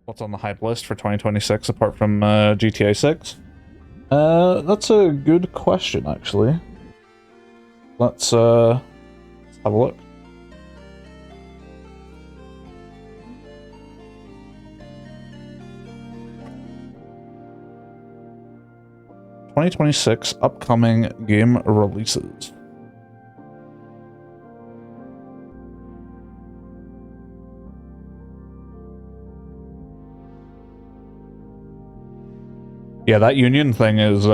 what's on the hype list for 2026 apart from GTA 6? That's a good question, actually. Let's have a look. ...2026 upcoming game releases. Yeah, that Union thing is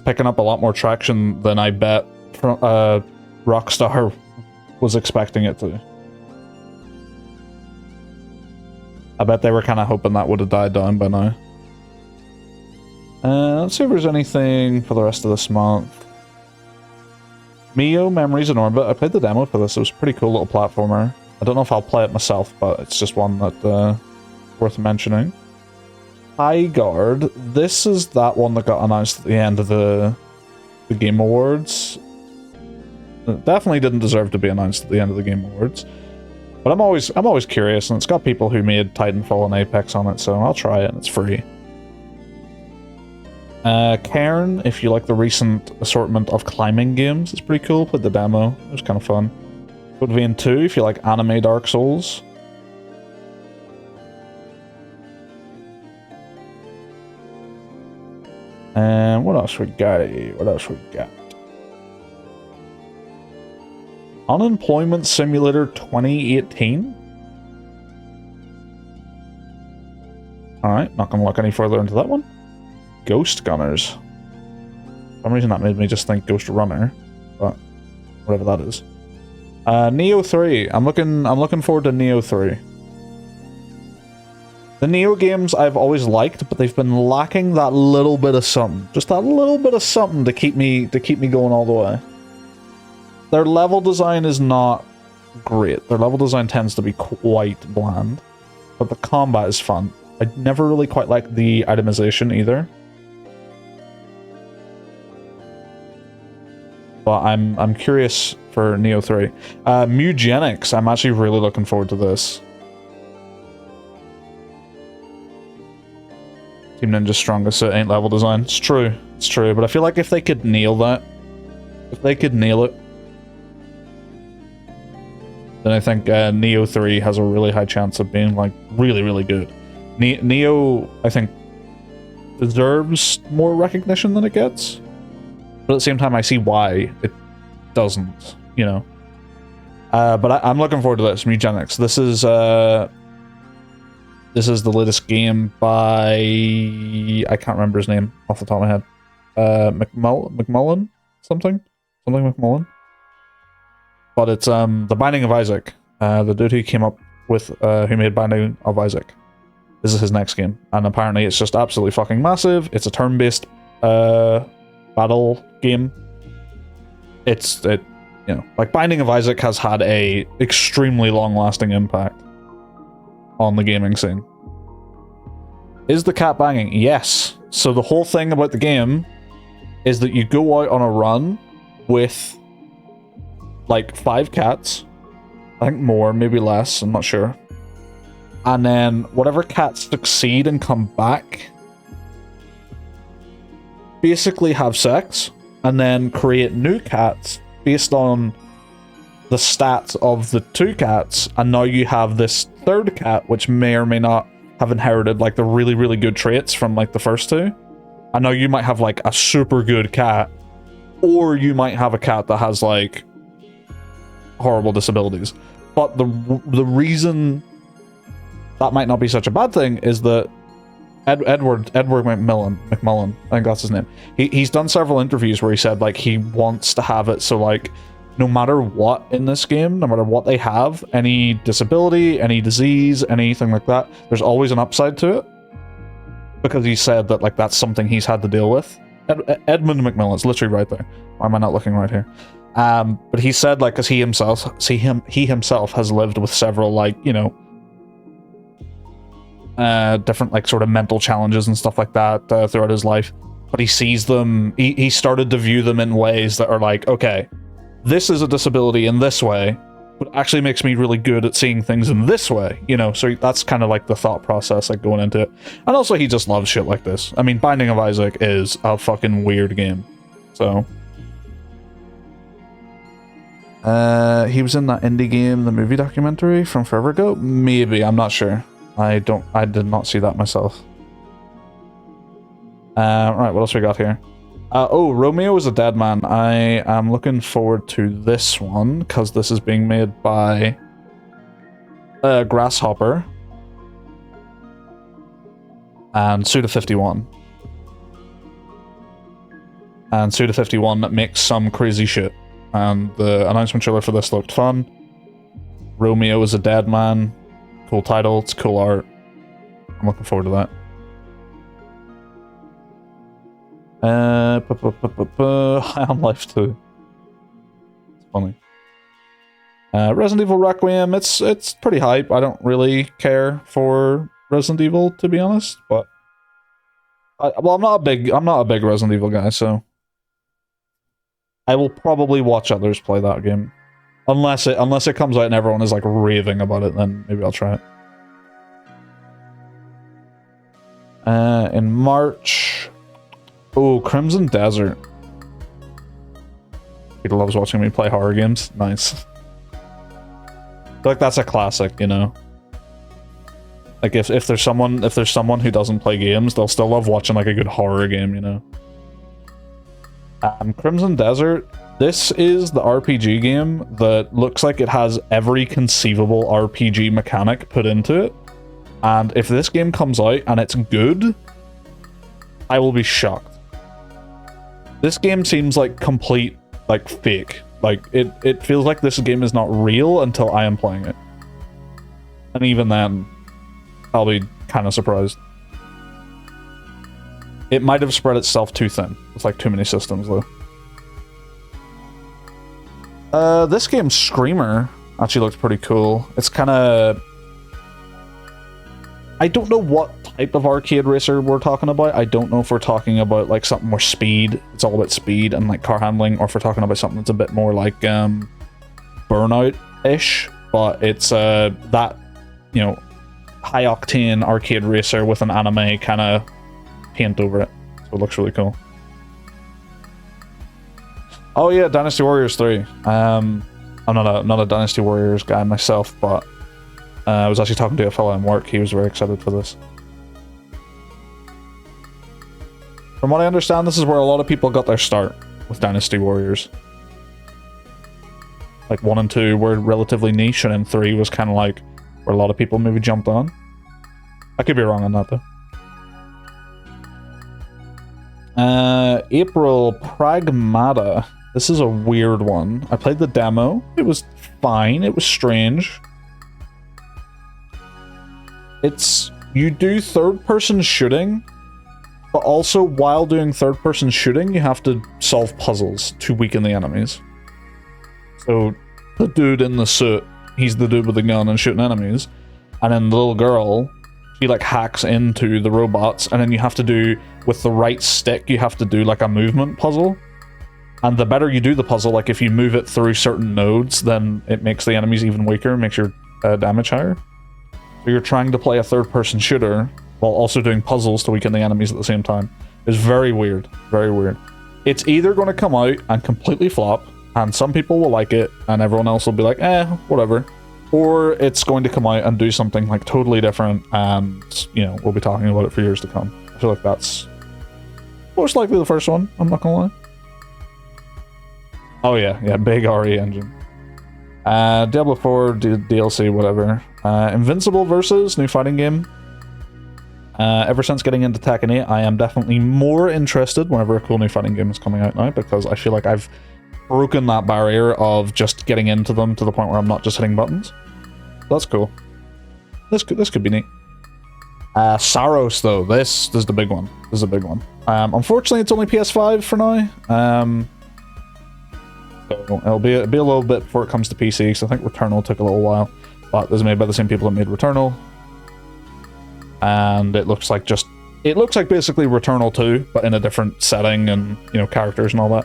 picking up a lot more traction than I bet Rockstar was expecting it to. I bet they were kind of hoping that would have died down by now. Let's see if there's anything for the rest of this month. Mio Memories in Orbit. I played the demo for this. It was a pretty cool little platformer. I don't know if I'll play it myself, but it's just one that worth mentioning. Highguard. This is that one that got announced at the end of the Game Awards. It definitely didn't deserve to be announced at the end of the Game Awards. But I'm always curious, and it's got people who made Titanfall and Apex on it, so I'll try it, and it's free. Cairn, if you like the recent assortment of climbing games, it's pretty cool. Played the demo, it was kind of fun. Code Vein 2, if you like anime Dark Souls. And what else we got? Unemployment Simulator 2018? Alright, not gonna look any further into that one. Ghost Gunners. For some reason that made me just think Ghost Runner, but whatever that is. Neo 3. I'm looking forward to Neo 3. The Neo games I've always liked, but they've been lacking that little bit of something. Just that little bit of something to keep me going all the way. Their level design is not great. Their level design tends to be quite bland, but the combat is fun. I never really quite liked the itemization either. But I'm curious for Neo 3. Mugenics, I'm actually really looking forward to this. Team Ninja's strongest suit ain't level design. It's true, but I feel like if they could nail that, then I think Neo 3 has a really high chance of being like really, really good. Neo, I think, deserves more recognition than it gets. But at the same time, I see why it doesn't, you know. But I'm looking forward to this, Mugenics. This is the latest game by... I can't remember his name off the top of my head. McMullen? Something McMullen. But it's The Binding of Isaac. The dude who came up with, who made Binding of Isaac. This is his next game. And apparently it's just absolutely fucking massive. It's a turn-based battle game. You know, like Binding of Isaac has had a extremely long-lasting impact on the gaming scene. Is the cat banging? Yes. So the whole thing about the game is that you go out on a run with like 5 cats. I think more, maybe less, I'm not sure. And then whatever cats succeed and come back basically have sex and then create new cats based on the stats of the 2 cats, and now you have this 3rd cat which may or may not have inherited like the really, really good traits from like the first 2. And now you might have like a super good cat, or you might have a cat that has like horrible disabilities. But the reason that might not be such a bad thing is that Edward McMullen, I think that's his name. He's done several interviews where he said like he wants to have it so like no matter what in this game, no matter what they have, any disability, any disease, anything like that, there's always an upside to it. Because he said that like that's something he's had to deal with. Edmund McMillan, it's literally right there. Why am I not looking right here? But he said like because he himself has lived with several like, you know, different like sort of mental challenges and stuff like that throughout his life. But he sees them, he started to view them in ways that are like, okay, this is a disability in this way, but it actually makes me really good at seeing things in this way, you know? So that's kind of like the thought process, like, going into it. And also, he just loves shit like this. I mean, Binding of Isaac is a fucking weird game. So... he was in that indie game, the movie documentary from forever ago? Maybe, I'm not sure. I did not see that myself. Right, what else we got here? Oh, Romeo is a Dead Man. I am looking forward to this one, because this is being made by Grasshopper and Suda51. And Suda51 makes some crazy shit. And the announcement trailer for this looked fun. Romeo is a Dead Man. Cool title, it's cool art. I'm looking forward to that. High on Life 2. It's funny. Resident Evil Requiem, it's pretty hype. I don't really care for Resident Evil, to be honest, but I'm not a big Resident Evil guy, so I will probably watch others play that game. Unless it comes out and everyone is like raving about it, then maybe I'll try it. In March... Oh, Crimson Desert. Peter loves watching me play horror games. Nice. I feel like that's a classic, you know? Like, if there's someone who doesn't play games, they'll still love watching like a good horror game, you know? Crimson Desert, this is the RPG game that looks like it has every conceivable RPG mechanic put into it. And if this game comes out and it's good, I will be shocked. This game seems like complete, like, fake. Like, it feels like this game is not real until I am playing it. And even then, I'll be kind of surprised. It might have spread itself too thin. It's like too many systems, though. This game, Screamer, actually looks pretty cool. It's kind of... I don't know what type of arcade racer we're talking about. I don't know if we're talking about like something more speed. It's all about speed and like car handling, or if we're talking about something that's a bit more like Burnout-ish. But it's that, you know, high octane arcade racer with an anime kind of paint over it. So it looks really cool. Oh yeah, Dynasty Warriors 3. I'm not a Dynasty Warriors guy myself, but I was actually talking to a fellow in work. He was very excited for this. From what I understand, this is where a lot of people got their start with Dynasty Warriors. Like 1 and 2 were relatively niche, and then 3 was kind of like where a lot of people maybe jumped on. I could be wrong on that though. April, Pragmata. This is a weird one. I played the demo. It was fine. It was strange. You do third-person shooting, but also while doing third-person shooting, you have to solve puzzles to weaken the enemies. So the dude in the suit, he's the dude with the gun and shooting enemies, and then the little girl, she like hacks into the robots, and then you have to do, with the right stick, you have to do like a movement puzzle. And the better you do the puzzle, like if you move it through certain nodes, then it makes the enemies even weaker, makes your damage higher. So you're trying to play a third-person shooter while also doing puzzles to weaken the enemies at the same time. It's very weird. Very weird. It's either going to come out and completely flop, and some people will like it, and everyone else will be like, whatever. Or it's going to come out and do something like totally different, and, you know, we'll be talking about it for years to come. I feel like that's most likely the first one, I'm not going to lie. Oh yeah, big RE engine. Diablo 4, DLC, whatever. Invincible versus new fighting game. Ever since getting into Tekken 8, I am definitely more interested whenever a cool new fighting game is coming out now, because I feel like I've broken that barrier of just getting into them to the point where I'm not just hitting buttons. That's cool. This could be neat. Saros though, this is the big one. This is a big one. Unfortunately, it's only PS5 for now. So it'll be a little bit before it comes to PC, because I think Returnal took a little while. But this is made by the same people that made Returnal. And it looks like basically Returnal 2, but in a different setting and, you know, characters and all that.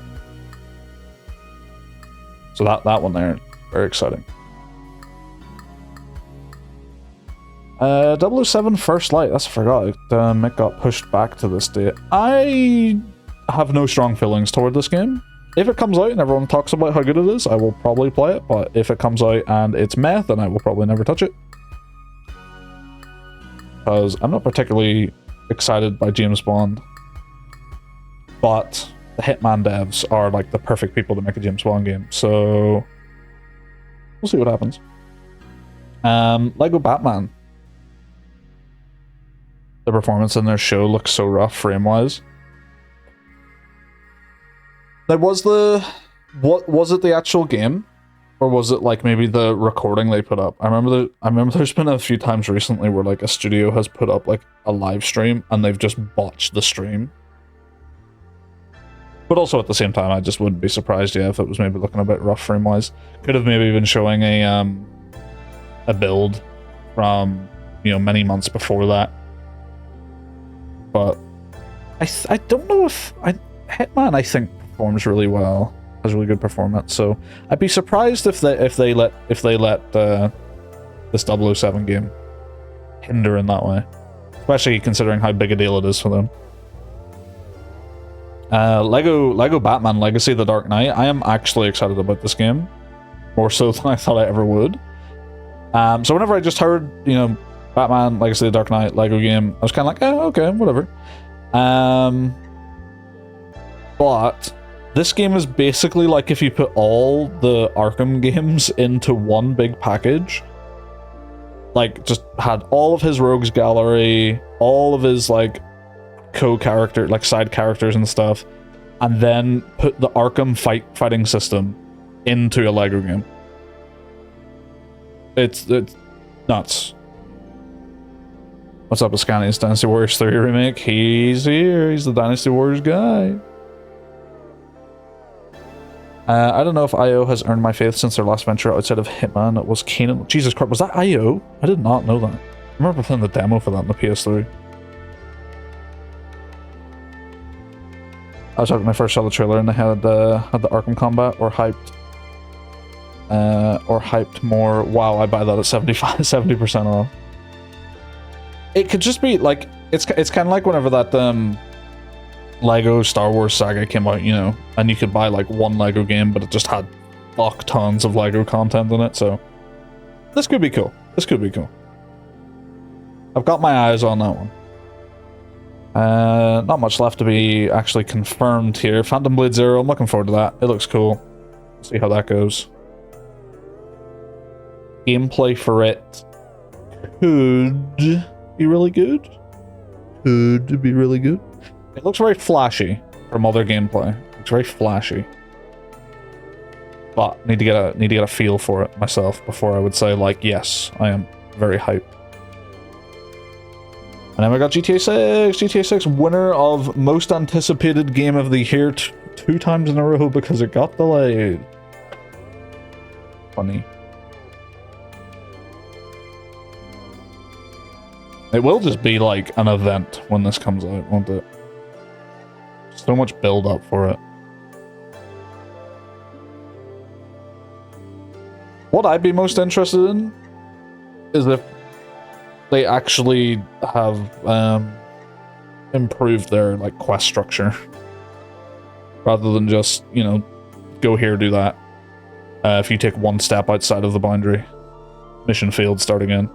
So that one there, very exciting. 007 First Light, that's I forgot. It got pushed back to this date. I have no strong feelings toward this game. If it comes out and everyone talks about how good it is, I will probably play it, but if it comes out and it's meh, then I will probably never touch it. Because I'm not particularly excited by James Bond. But the Hitman devs are like the perfect people to make a James Bond game, so we'll see what happens. Lego Batman. The performance in their show looks so rough frame-wise. Now, was it the actual game? Or was it like maybe the recording they put up? I remember there's been a few times recently where like a studio has put up like a live stream and they've just botched the stream. But also at the same time, I just wouldn't be surprised, yeah, if it was maybe looking a bit rough frame-wise. Could have maybe been showing a build from, you know, many months before that. But I don't know if Hitman I think performs really well, has really good performance. So I'd be surprised if they let this 007 game hinder in that way, especially considering how big a deal it is for them. Lego Batman Legacy of the Dark Knight. I am actually excited about this game, more so than I thought I ever would. So whenever I just heard, you know, Batman Legacy of the Dark Knight Lego game, I was kind of like, oh, okay, whatever. But this game is basically like if you put all the Arkham games into one big package. Like, just had all of his rogues gallery, all of his, like, co-character, like, side characters and stuff, and then put the Arkham fighting system into a Lego game. It's nuts. What's up with Scani's Dynasty Warriors 3 remake? He's here. He's the Dynasty Warriors guy. I don't know if IO has earned my faith since their last venture outside of Hitman. It was Kanan. Jesus Christ, was that IO? I did not know that. I remember playing the demo for that on the PS3. I was talking when I first saw the trailer and they had the Arkham combat or hyped more. Wow, I buy that at 70% off. It could just be like it's kind of like whenever that Lego Star Wars saga came out, you know, and you could buy like one Lego game, but it just had fuck tons of Lego content in it. So this could be cool. This could be cool. I've got my eyes on that one. Not much left to be actually confirmed here. Phantom Blade Zero, I'm looking forward to that. It looks cool. See how that goes. Gameplay for it could be really good. Could be really good. It looks very flashy from other gameplay. It's very flashy. But need to get a feel for it myself before I would say like, yes, I am very hyped. And then we got GTA 6. GTA 6 winner of most anticipated game of the year 2 times in a row because it got delayed. Funny. It will just be like an event when this comes out, won't it? So much build up for it. What I'd be most interested in is if they actually have improved their like quest structure rather than just, you know, go here, do that. If you take one step outside of the boundary, mission failed, start again.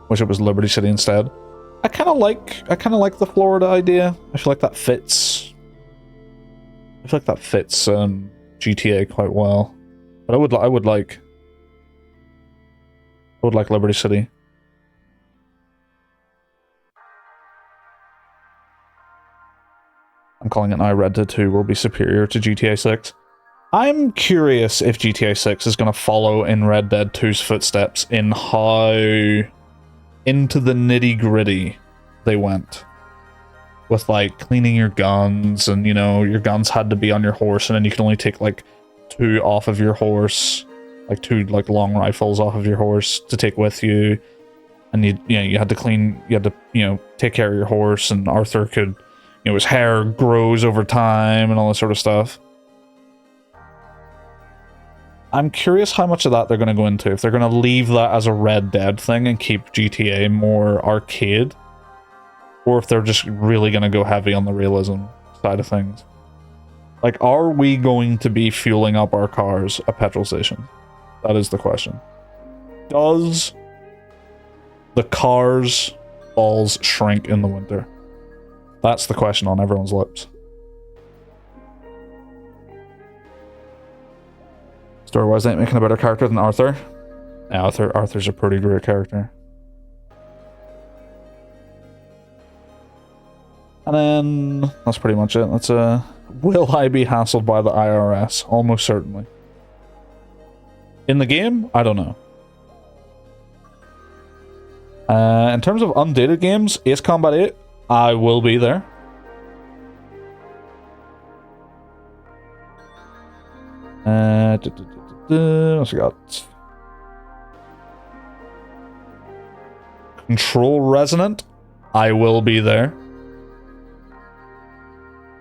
Wish it was Liberty City instead. I kind of like the Florida idea. I feel like that fits. I feel like that fits GTA quite well. But I would like Liberty City. I'm calling it now. Red Dead 2 will be superior to GTA 6. I'm curious if GTA 6 is going to follow in Red Dead 2's footsteps in how into the nitty-gritty they went. With, like, cleaning your guns, and, you know, your guns had to be on your horse, and then you can only take, like, 2 off of your horse. Like, 2, like, long rifles off of your horse to take with you. And, you had to, take care of your horse, and Arthur could, you know, his hair grows over time, and all that sort of stuff. I'm curious how much of that they're going to go into. If they're going to leave that as a Red Dead thing and keep GTA more arcade, or if they're just really going to go heavy on the realism side of things. Like, are we going to be fueling up our cars at petrol stations? That is the question. Does the car's balls shrink in the winter? That's the question on everyone's lips. Story-wise, ain't making a better character than Arthur. Yeah, Arthur's a pretty great character. And then that's pretty much it. That's will I be hassled by the IRS? Almost certainly. In the game, I don't know. In terms of undated games, Ace Combat 8, I will be there. What's we got? Control Resonant, I will be there.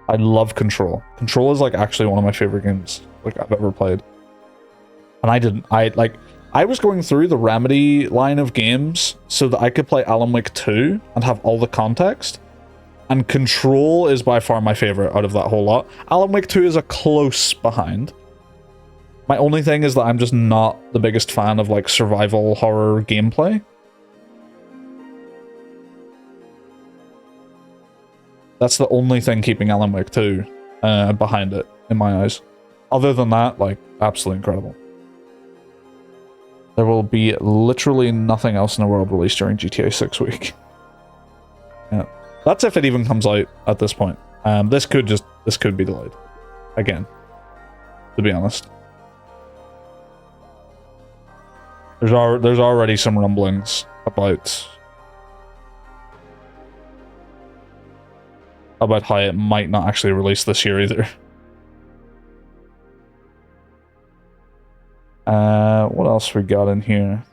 I love Control. Control is like actually one of my favorite games like I've ever played. And I was going through the Remedy line of games so that I could play Alan Wake 2 and have all the context. And Control is by far my favorite out of that whole lot. Alan Wake 2 is a close behind. My only thing is that I'm just not the biggest fan of like survival horror gameplay. That's the only thing keeping Alan Wake 2 behind it, in my eyes. Other than that, like, absolutely incredible. There will be literally nothing else in the world released during GTA 6 week. Yeah. That's if it even comes out at this point. This could be delayed. Again. To be honest. There's already some rumblings about how it might not actually release this year either. What else we got in here?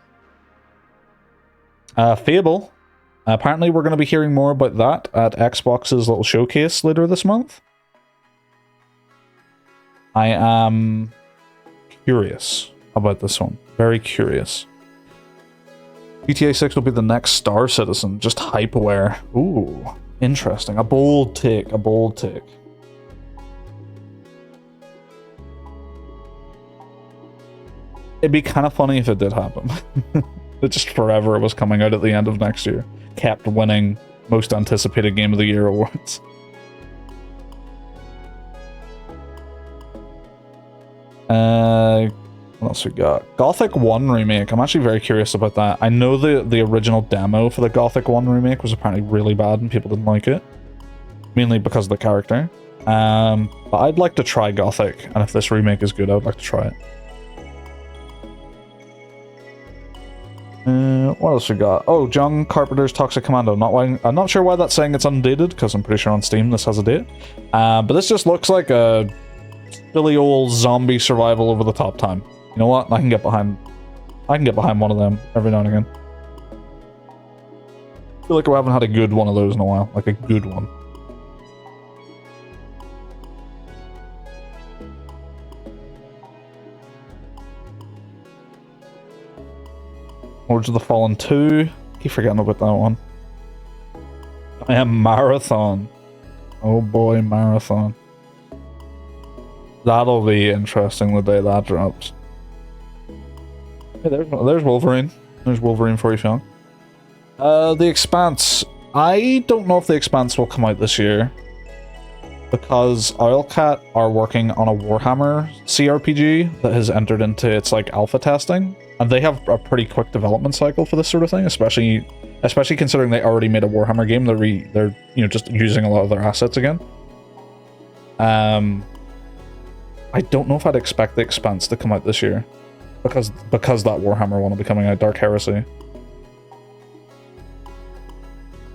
Fable. Apparently we're going to be hearing more about that at Xbox's little showcase later this month. I am curious about this one. Very curious. GTA 6 will be the next Star Citizen, just hype aware. Ooh. Interesting. A bold take. A bold take. It'd be kind of funny if it did happen. It just forever was coming out at the end of next year. Kept winning most anticipated game of the year awards. What else we got? Gothic 1 remake. I'm actually very curious about that. I know the original demo for the Gothic 1 remake was apparently really bad and people didn't like it. Mainly because of the character. But I'd like to try Gothic, and if this remake is good, I would like to try it. What else we got? Oh, John Carpenter's Toxic Commando. I'm not sure why that's saying it's undated, because I'm pretty sure on Steam this has a date. But this just looks like a silly old zombie survival over the top time. You know what? I can get behind one of them every now and again. I feel like we haven't had a good one of those in a while. Like a good one. Lords of the Fallen 2. Keep forgetting about that one. I am Marathon. Oh boy, Marathon. That'll be interesting the day that drops. Hey, there's Wolverine. There's Wolverine for you, Sean. The Expanse. I don't know if The Expanse will come out this year. Because Owlcat are working on a Warhammer CRPG that has entered into its like alpha testing. And they have a pretty quick development cycle for this sort of thing, especially considering they already made a Warhammer game. They're just using a lot of their assets again. I don't know if I'd expect The Expanse to come out this year. Because that Warhammer one will be coming out, Dark Heresy.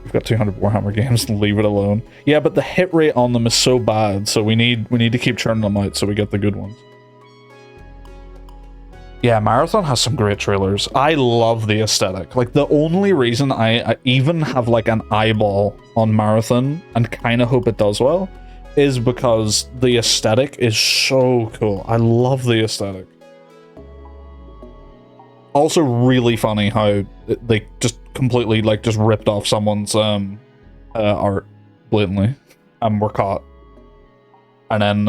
We've got 200 Warhammer games, leave it alone. Yeah, but the hit rate on them is so bad, so we need to keep churning them out so we get the good ones. Yeah, Marathon has some great trailers. I love the aesthetic. Like, the only reason I even have like an eyeball on Marathon and kind of hope it does well is because the aesthetic is so cool. I love the aesthetic. Also really funny how they just completely, like, just ripped off someone's art blatantly and were caught. And then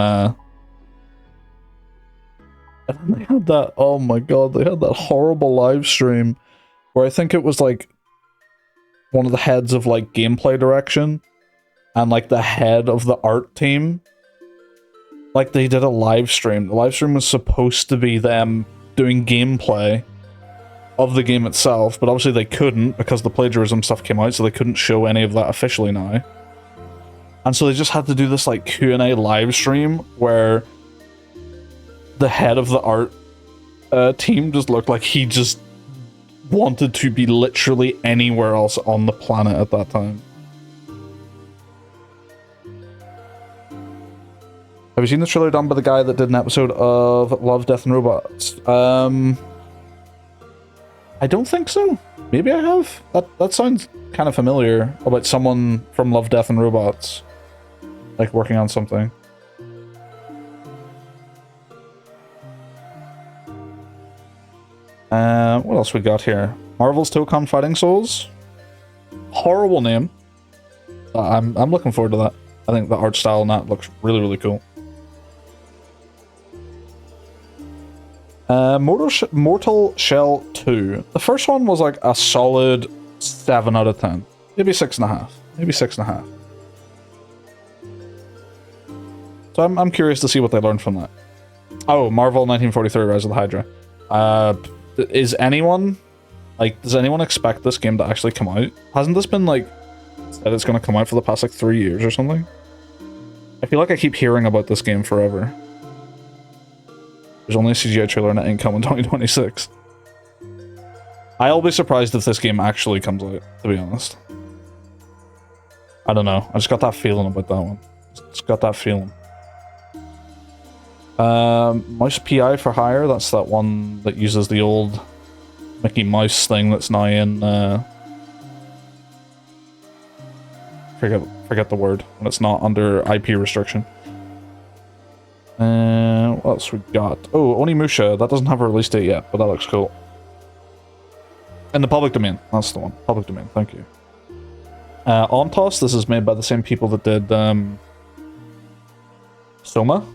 they had that, oh my god, they had that horrible live stream where I think it was like one of the heads of like gameplay direction and like the head of the art team. Like they did a live stream. The live stream was supposed to be them doing gameplay of the game itself, but obviously they couldn't because the plagiarism stuff came out, so they couldn't show any of that officially now. And so they just had to do this like Q&A live stream where the head of the art team just looked like he just wanted to be literally anywhere else on the planet at that time. Have you seen the trailer done by the guy that did an episode of Love, Death and Robots? I don't think so. Maybe I have. That sounds kind of familiar, about someone from Love, Death and Robots like working on something. What else we got here? Marvel's Tokon Fighting Souls. Horrible name. I'm looking forward to that. I think the art style on that looks really, really cool. Mortal Shell 2. The first one was like a solid 7 out of 10. Maybe 6.5. Maybe 6.5. So I'm curious to see what they learned from that. Oh, Marvel 1943 Rise of the Hydra. Is anyone, like, does anyone expect this game to actually come out? Hasn't this been, like, said it's going to come out for the past, like, 3 years or something? I feel like I keep hearing about this game forever. There's only a CGI trailer and it ain't coming 2026. I'll be surprised if this game actually comes out, to be honest. I don't know. I just got that feeling about that one. Just got that feeling. Mouse PI for Hire, that's that one that uses the old Mickey Mouse thing that's now in, forget the word, when it's not under IP restriction. What else we got? Oh, Onimusha, that doesn't have a release date yet, but that looks cool. In the public domain, that's the one. Public domain, thank you. Ontos, this is made by the same people that did, Soma.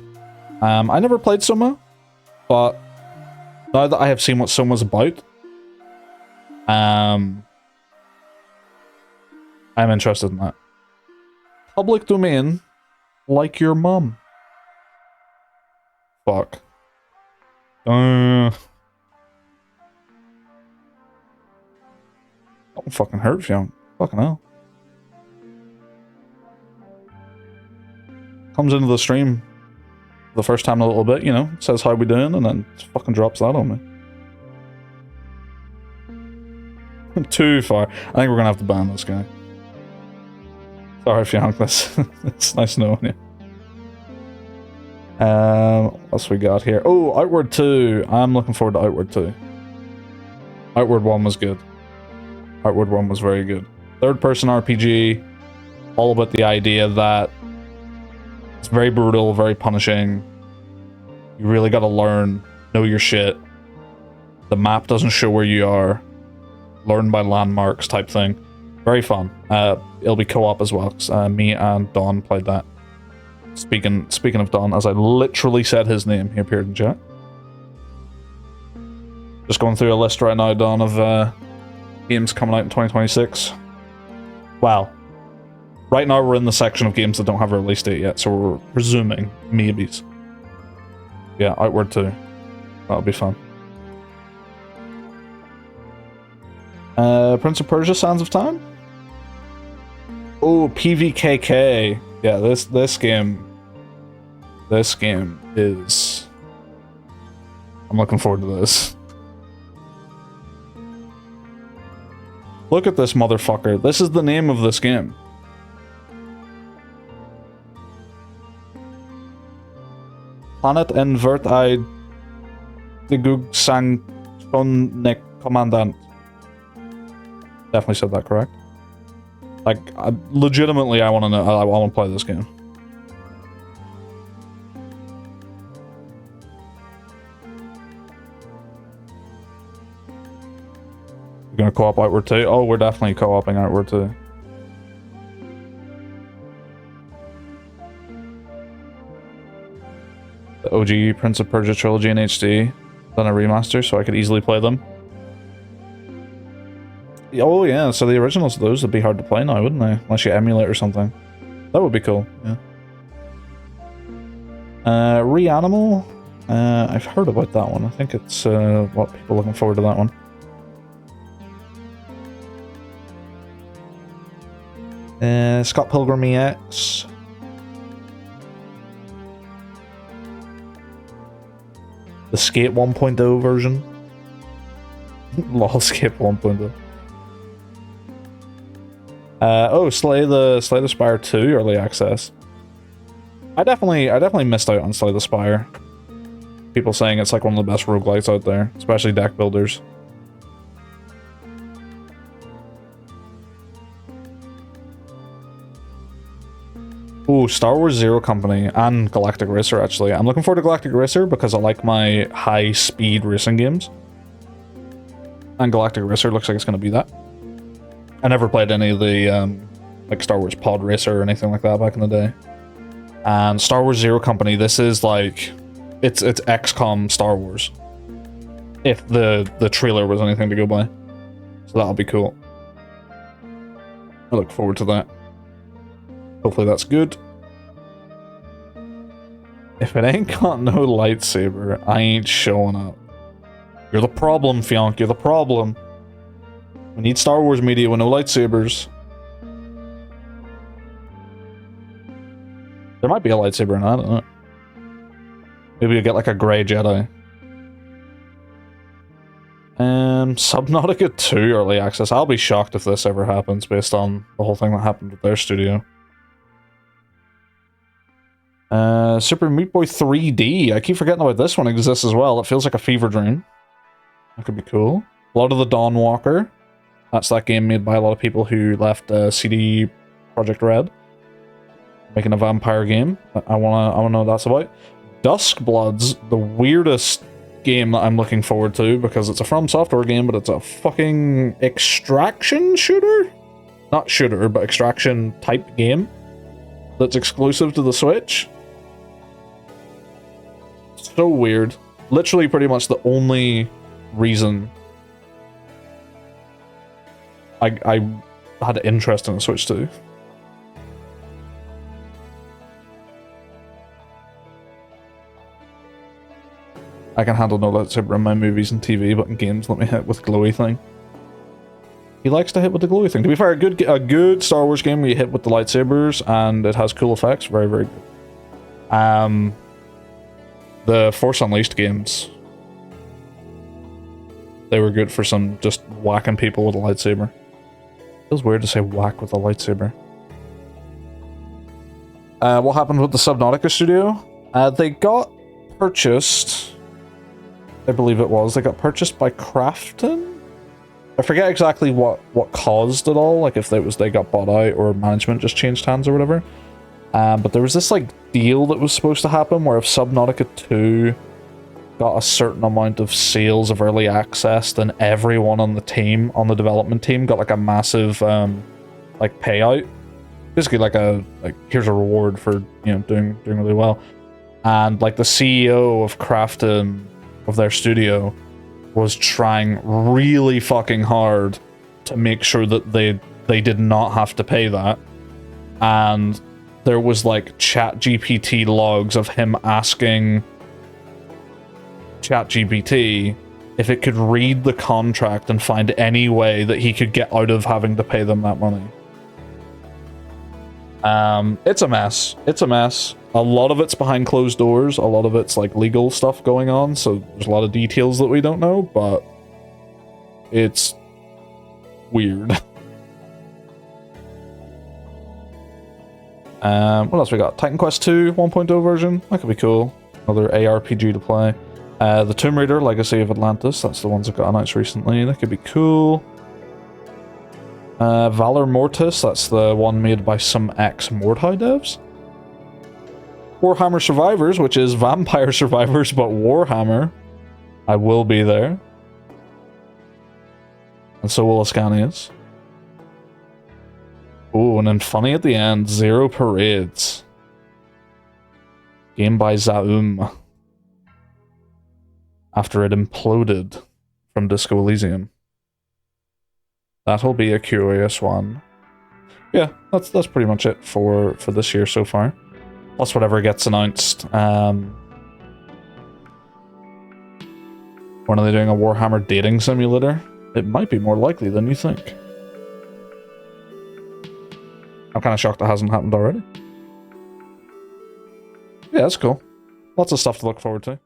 I never played Soma, but now that I have seen what Soma's about, I'm interested in that. Public domain, like your mum. Fuck. Don't fucking hurt, young. Fucking hell. Comes into the stream the first time in a little bit, you know, says how we doing, and then fucking drops that on me. Too far. I think we're gonna have to ban this guy. Sorry if you hunk this. It's nice knowing you. What else we got here? Oh, Outward 2. I'm looking forward to Outward 2. Outward 1 was good. Outward 1 was very good. Third-person RPG, all about the idea that it's very brutal, very punishing. You really gotta learn, know your shit. The map doesn't show where you are. Learn by landmarks type thing. Very fun. It'll be co-op as well, 'cause, me and Don played that. Speaking of Don, as I literally said his name, he appeared in chat. Just going through a list right now, Don, of games coming out in 2026. Wow. Right now we're in the section of games that don't have a release date yet, so we're presuming maybes. Yeah, Outward 2. That'll be fun. Prince of Persia: Sands of Time? Oh, PVKK. Yeah, this game is... I'm looking forward to this. Look at this motherfucker. This is the name of this game. Planet Invert I Digug Sang Nek Commandant. Definitely said that correct. Like, legitimately, I want to know. I want to play this game. We're gonna co-op Outward too. Oh, we're definitely co-oping Outward too. The OG Prince of Persia trilogy in HD. Done a remaster, so I could easily play them. Oh yeah, so the originals of those would be hard to play now, wouldn't they? Unless you emulate or something. That would be cool, yeah. Reanimal? I've heard about that one. I think it's, what, people looking forward to that one. Scott Pilgrim EX. The Skate 1.0 version. Lol, Skate 1.0. Oh, Slay the Spire 2 early access. I definitely missed out on Slay the Spire. People saying it's like one of the best roguelites out there, especially deck builders. Ooh, Star Wars Zero Company and Galactic Racer, actually. I'm looking forward to Galactic Racer because I like my high-speed racing games. And Galactic Racer looks like it's going to be that. I never played any of the, like, Star Wars Pod Racer or anything like that back in the day. And Star Wars Zero Company, this is, like... It's XCOM Star Wars. If the trailer was anything to go by. So that'll be cool. I look forward to that. Hopefully that's good. If it ain't got no lightsaber, I ain't showing up. You're the problem, Fionk. You're the problem. We need Star Wars media with no lightsabers. There might be a lightsaber in that, I don't know. Maybe you get like a grey Jedi. Subnautica 2 early access. I'll be shocked if this ever happens based on the whole thing that happened with their studio. Super Meat Boy 3D. I keep forgetting about this one exists as well. It feels like a fever dream. That could be cool. Blood of the Dawnwalker. That's that game made by a lot of people who left CD Projekt Red. Making a vampire game. I wanna know what that's about. Duskbloods, the weirdest game that I'm looking forward to because it's a From Software game, but it's a fucking extraction shooter? Not shooter, but extraction type game that's exclusive to the Switch. So weird. Literally pretty much the only reason I had interest in the Switch 2. I can handle no lightsaber in my movies and TV, but in games, let me hit with glowy thing. He likes to hit with the glowy thing. To be fair, a good Star Wars game where you hit with the lightsabers and it has cool effects, very, very good. The Force Unleashed games, they were good for some just whacking people with a lightsaber. Feels weird to say whack with a lightsaber. What happened with the Subnautica studio? They got purchased, I believe it was. They got purchased by Krafton? I forget exactly what caused it all, like if they got bought out or management just changed hands or whatever. But there was this like deal that was supposed to happen where if Subnautica 2 got a certain amount of sales of early access, then everyone on the team, on the development team, got like a massive like payout. Basically like here's a reward for, you know, doing really well. And like the CEO of Krafton, of their studio, was trying really fucking hard to make sure that they did not have to pay that. And there was like ChatGPT logs of him asking ChatGPT if it could read the contract and find any way that he could get out of having to pay them that money. It's a mess. It's a mess. A lot of it's behind closed doors. A lot of it's like legal stuff going on, so there's a lot of details that we don't know, but it's weird. What else we got? Titan Quest 2 1.0 version. That could be cool. Another ARPG to play. The Tomb Raider Legacy of Atlantis. That's the ones that got announced recently. That could be cool. Valor Mortis. That's the one made by some ex-Mordhau devs. Warhammer Survivors, which is Vampire Survivors, but Warhammer. I will be there. And so will Ascanius. Oh, and then funny at the end, Zero Parades. Game by Zaum. After it imploded from Disco Elysium. That'll be a curious one. Yeah, that's pretty much it for this year so far. Plus whatever gets announced. When are they doing a Warhammer dating simulator? It might be more likely than you think. I'm kind of shocked it hasn't happened already. Yeah, that's cool. Lots of stuff to look forward to.